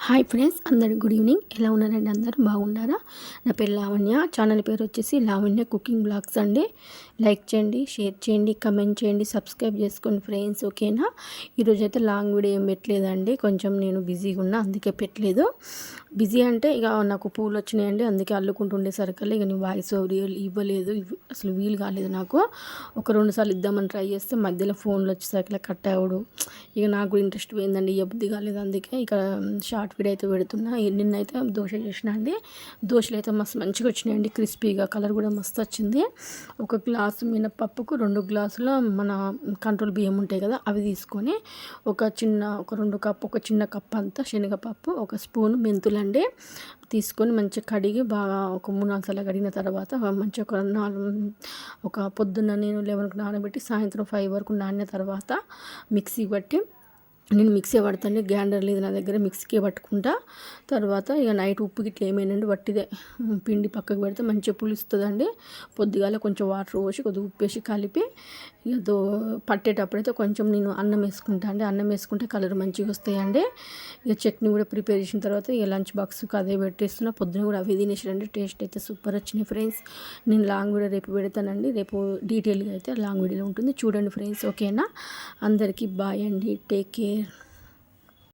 Hi friends, అందరికి good evening. ఎలా ఉన్నారండి? అందరూ బాగున్నారా? నా పేరు లావణ్య. ఛానల్ పేరు వచ్చేసి లావణ్య కుకింగ్ బ్లాగ్స్ అండి. లైక్ చేయండి, షేర్ చేయండి, కమెంట్ చేయండి, సబ్స్క్రైబ్ చేసుకోండి ఫ్రెండ్స్. ఓకేనా? ఈరోజు అయితే లాంగ్ వీడియో ఏం పెట్టలేదండి. కొంచెం నేను బిజీగా ఉన్నా, అందుకే పెట్టలేదు. బిజీ అంటే ఇక నాకు పూలు వచ్చినాయండి, అందుకే అల్లుకుంటుండేసరికల్లా ఇక నేను వాయిస్ ఓవర్ ఇవ్వలేదు. అసలు వీలు కాలేదు నాకు. ఒక 2 సార్లు ఇద్దామని ట్రై చేస్తే మధ్యలో ఫోన్లు వచ్చేసరికి కట్ అవ్వడు. ఇక నాకు కూడా ఇంట్రెస్ట్ పోయిందండి, ఇవ్వబుద్ధి కాలేదు. అందుకే ఇక షార్ట్ వీడియో అయితే పెడుతున్నా. నిన్నైతే దోశ చేసిన అండి. దోశలు అయితే మస్తు మంచిగా వచ్చినాయండి, క్రిస్పీగా. కలర్ కూడా మస్తు వచ్చింది. ఒక గ్లాసు మినపప్పుకు 2 గ్లాసుల మన కంట్రోల్ బియ్యం ఉంటాయి కదా, అవి తీసుకొని ఒక చిన్న కప్ అంతా శనగపప్పు, ఒక స్పూన్ మెంతులండి తీసుకొని మంచిగా కడిగి బాగా ఒక 3-4 సార్లు కడిగిన తర్వాత మంచిగా ఒక పొద్దున్న నేను 11కి నానబెట్టి సాయంత్రం 5 వరకు నానిన తర్వాత మిక్సీ బట్టి, నేను మిక్సీ పడతాను, గ్రైండర్ లేదు నా దగ్గర, మిక్సీకే పట్టుకుంటా. తర్వాత ఇక నైట్ ఉప్పు గిట్ల ఏమైందండి వట్టిదే పిండి పక్కకు పెడితే మంచిగా పులుస్తుందండి. పొద్దుగాల కొంచెం వాటర్ పోసి కొద్దిగా ఉప్పు వేసి కలిపి ఇక పట్టేటప్పుడైతే కొంచెం నేను అన్నం వేసుకుంటా అండి. అన్నం వేసుకుంటే కలర్ మంచిగా వస్తాయండి. ఇక చట్నీ కూడా ప్రిపేర్ చేసిన తర్వాత ఇక లంచ్ బాక్స్కి అదే పెట్టేస్తున్నా. పొద్దున కూడా అవి తినేసారండి. టేస్ట్ అయితే సూపర్ వచ్చినాయి ఫ్రెండ్స్. నేను లాంగ్ వీడియో రేపు పెడతానండి. రేపు డీటెయిల్గా అయితే లాంగ్ వీడియోలో ఉంటుంది, చూడండి ఫ్రెండ్స్. ఓకేనా? అందరికీ బాయ్ అండి. Take care.